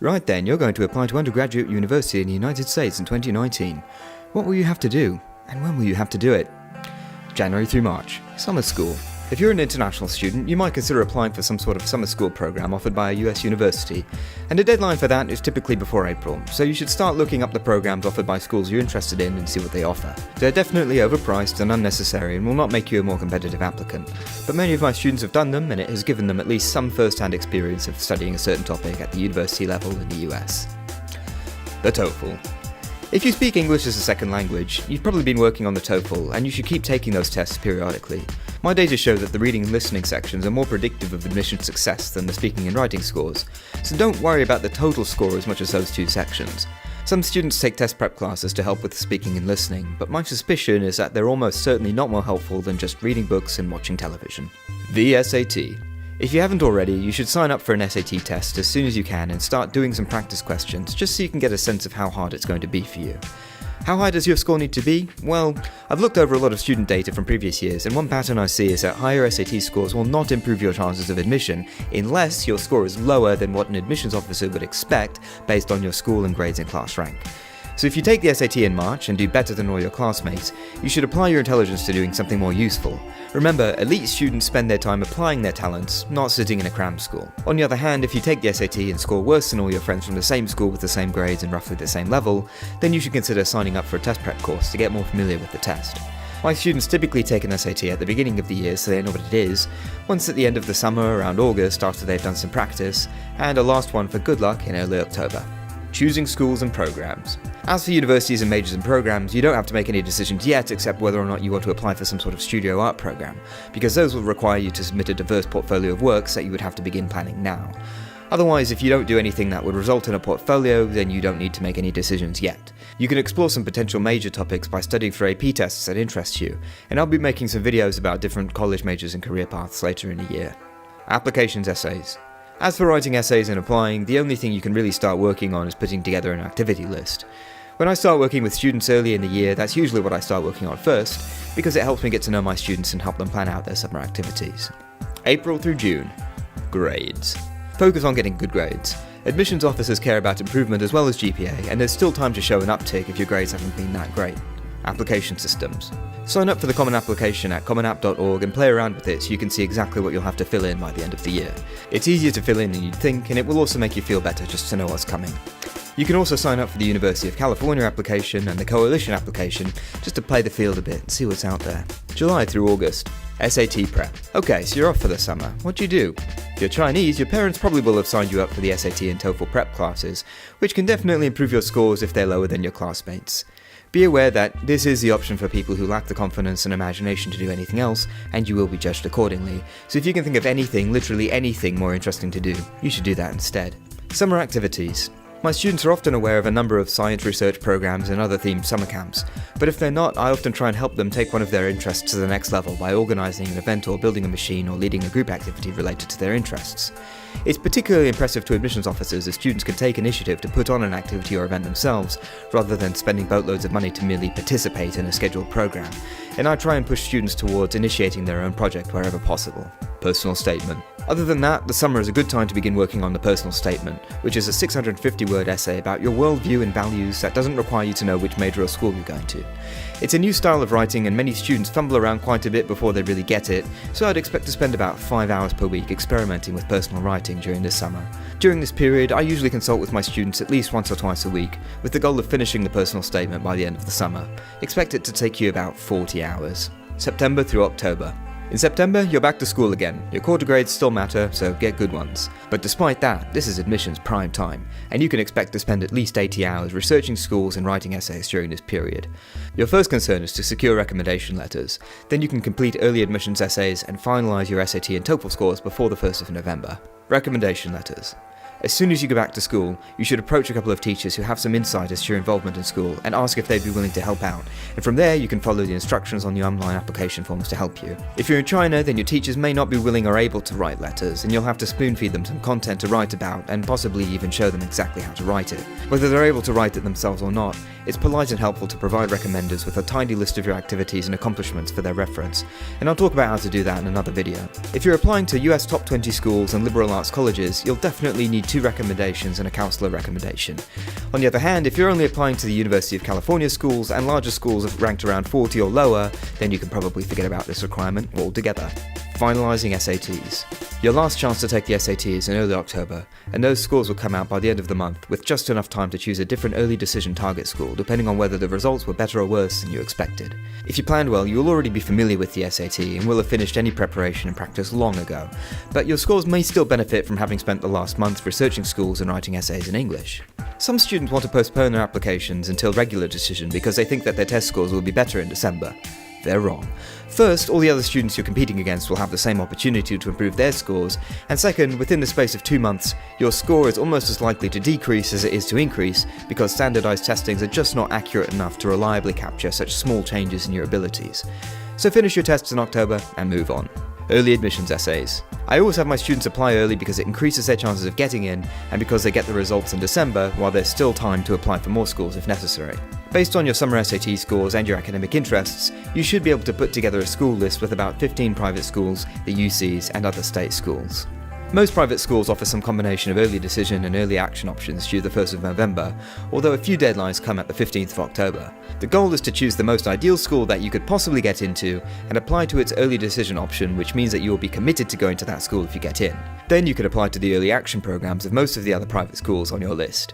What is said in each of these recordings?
Right then, you're going to apply to undergraduate university in the United States in 2019. What will you have to do? And when will you have to do it? January through March. Summer school. If you're an international student, you might consider applying for some sort of summer school program offered by a US university, and the deadline for that is typically before April, so you should start looking up the programs offered by schools you're interested in and see what they offer. They're definitely overpriced and unnecessary and will not make you a more competitive applicant, but many of my students have done them and it has given them at least some first-hand experience of studying a certain topic at the university level in the US. The TOEFL. If you speak English as a second language, you've probably been working on the TOEFL, and you should keep taking those tests periodically. My data show that the reading and listening sections are more predictive of admission success than the speaking and writing scores, so don't worry about the total score as much as those two sections. Some students take test prep classes to help with the speaking and listening, but my suspicion is that they're almost certainly not more helpful than just reading books and watching television. The SAT. If you haven't already, you should sign up for an SAT test as soon as you can and start doing some practice questions just so you can get a sense of how hard it's going to be for you. How high does your score need to be? Well, I've looked over a lot of student data from previous years, and one pattern I see is that higher SAT scores will not improve your chances of admission unless your score is lower than what an admissions officer would expect based on your school and grades and class rank. So if you take the SAT in March and do better than all your classmates, you should apply your intelligence to doing something more useful. Remember, elite students spend their time applying their talents, not sitting in a cram school. On the other hand, if you take the SAT and score worse than all your friends from the same school with the same grades and roughly the same level, then you should consider signing up for a test prep course to get more familiar with the test. My students typically take an SAT at the beginning of the year so they know what it is, once at the end of the summer around August after they've done some practice, and a last one for good luck in early October. Choosing schools and programs. As for universities and majors and programs, you don't have to make any decisions yet except whether or not you want to apply for some sort of studio art program, because those will require you to submit a diverse portfolio of works that you would have to begin planning now. Otherwise, if you don't do anything that would result in a portfolio, then you don't need to make any decisions yet. You can explore some potential major topics by studying for AP tests that interest you, and I'll be making some videos about different college majors and career paths later in the year. Applications essays. As for writing essays and applying, the only thing you can really start working on is putting together an activity list. When I start working with students early in the year, that's usually what I start working on first, because it helps me get to know my students and help them plan out their summer activities. April through June. Grades. Focus on getting good grades. Admissions officers care about improvement as well as GPA, and there's still time to show an uptick if your grades haven't been that great. Application systems. Sign up for the Common Application at commonapp.org and play around with it so you can see exactly what you'll have to fill in by the end of the year. It's easier to fill in than you'd think, and it will also make you feel better just to know what's coming. You can also sign up for the University of California application and the Coalition application just to play the field a bit and see what's out there. July through August. SAT prep. Okay, so you're off for the summer. What do you do? If you're Chinese, your parents probably will have signed you up for the SAT and TOEFL prep classes, which can definitely improve your scores if they're lower than your classmates. Be aware that this is the option for people who lack the confidence and imagination to do anything else, and you will be judged accordingly. So if you can think of anything, literally anything more interesting to do, you should do that instead. Summer activities. My students are often aware of a number of science research programs and other themed summer camps, but if they're not, I often try and help them take one of their interests to the next level by organising an event or building a machine or leading a group activity related to their interests. It's particularly impressive to admissions officers as students can take initiative to put on an activity or event themselves, rather than spending boatloads of money to merely participate in a scheduled program, and I try and push students towards initiating their own project wherever possible. Personal statement. Other than that, the summer is a good time to begin working on the personal statement, which is a 650-word essay about your worldview and values that doesn't require you to know which major or school you're going to. It's a new style of writing and many students fumble around quite a bit before they really get it, so I'd expect to spend about 5 hours per week experimenting with personal writing during this summer. During this period, I usually consult with my students at least once or twice a week, with the goal of finishing the personal statement by the end of the summer. Expect it to take you about 40 hours. September through October. In September, you're back to school again. Your quarter grades still matter, so get good ones. But despite that, this is admissions prime time, and you can expect to spend at least 80 hours researching schools and writing essays during this period. Your first concern is to secure recommendation letters. Then you can complete early admissions essays and finalise your SAT and TOEFL scores before the 1st of November. Recommendation letters. As soon as you go back to school, you should approach a couple of teachers who have some insight as to your involvement in school and ask if they'd be willing to help out, and from there you can follow the instructions on the online application forms to help you. If you're in China, then your teachers may not be willing or able to write letters, and you'll have to spoon-feed them some content to write about and possibly even show them exactly how to write it. Whether they're able to write it themselves or not, it's polite and helpful to provide recommenders with a tidy list of your activities and accomplishments for their reference, and I'll talk about how to do that in another video. If you're applying to US top 20 schools and liberal arts colleges, you'll definitely need 2 recommendations and a counsellor recommendation. On the other hand, if you're only applying to the University of California schools and larger schools have ranked around 40 or lower, then you can probably forget about this requirement altogether. Finalizing SATs. Your last chance to take the SAT is in early October, and those scores will come out by the end of the month, with just enough time to choose a different early decision target school, depending on whether the results were better or worse than you expected. If you planned well, you will already be familiar with the SAT and will have finished any preparation and practice long ago, but your scores may still benefit from having spent the last month researching schools and writing essays in English. Some students want to postpone their applications until regular decision because they think that their test scores will be better in December. They're wrong. First, all the other students you're competing against will have the same opportunity to improve their scores, and second, within the space of 2 months, your score is almost as likely to decrease as it is to increase because standardized testings are just not accurate enough to reliably capture such small changes in your abilities. So finish your tests in October and move on. Early admissions essays. I always have my students apply early because it increases their chances of getting in, and because they get the results in December while there's still time to apply for more schools if necessary. Based on your summer SAT scores and your academic interests, you should be able to put together a school list with about 15 private schools, the UCs, and other state schools. Most private schools offer some combination of early decision and early action options due the 1st of November, although a few deadlines come at the 15th of October. The goal is to choose the most ideal school that you could possibly get into and apply to its early decision option, which means that you will be committed to going to that school if you get in. Then you could apply to the early action programs of most of the other private schools on your list.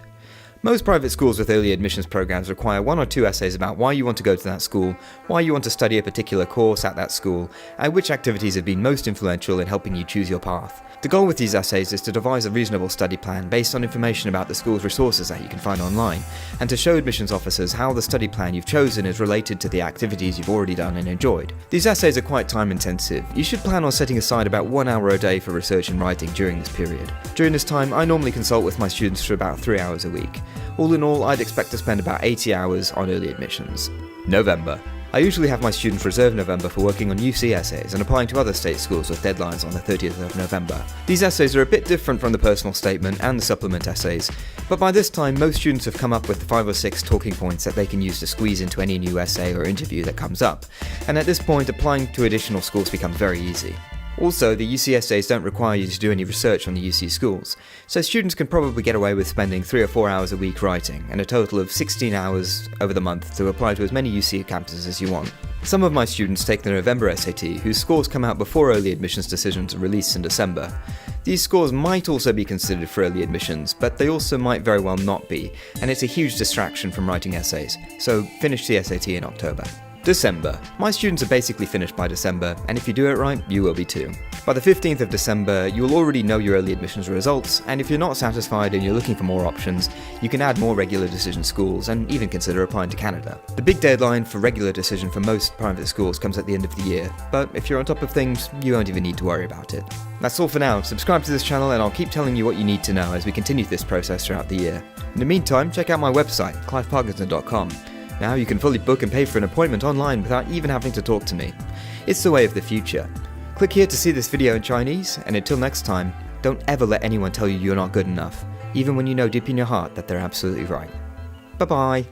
Most private schools with early admissions programs require 1 or 2 essays about why you want to go to that school, why you want to study a particular course at that school, and which activities have been most influential in helping you choose your path. The goal with these essays is to devise a reasonable study plan based on information about the school's resources that you can find online, and to show admissions officers how the study plan you've chosen is related to the activities you've already done and enjoyed. These essays are quite time intensive. You should plan on setting aside about 1 hour a day for research and writing during this period. During this time, I normally consult with my students for about 3 hours a week. All in all, I'd expect to spend about 80 hours on early admissions. November. I usually have my students reserve November for working on UC essays and applying to other state schools with deadlines on the 30th of November. These essays are a bit different from the personal statement and the supplement essays, but by this time most students have come up with 5 or 6 talking points that they can use to squeeze into any new essay or interview that comes up, and at this point applying to additional schools becomes very easy. Also, the UC essays don't require you to do any research on the UC schools, so students can probably get away with spending 3 or 4 hours a week writing, and a total of 16 hours over the month to apply to as many UC campuses as you want. Some of my students take the November SAT, whose scores come out before early admissions decisions are released in December. These scores might also be considered for early admissions, but they also might very well not be, and it's a huge distraction from writing essays, so finish the SAT in October. December. My students are basically finished by December, and if you do it right, you will be too. By the 15th of December, you will already know your early admissions results, and if you're not satisfied and you're looking for more options, you can add more regular decision schools and even consider applying to Canada. The big deadline for regular decision for most private schools comes at the end of the year, but if you're on top of things, you won't even need to worry about it. That's all for now. Subscribe to this channel and I'll keep telling you what you need to know as we continue this process throughout the year. In the meantime, check out my website, cliveparkinson.com. Now you can fully book and pay for an appointment online without even having to talk to me. It's the way of the future. Click here to see this video in Chinese, and until next time, don't ever let anyone tell you you're not good enough, even when you know deep in your heart that they're absolutely right. Bye bye.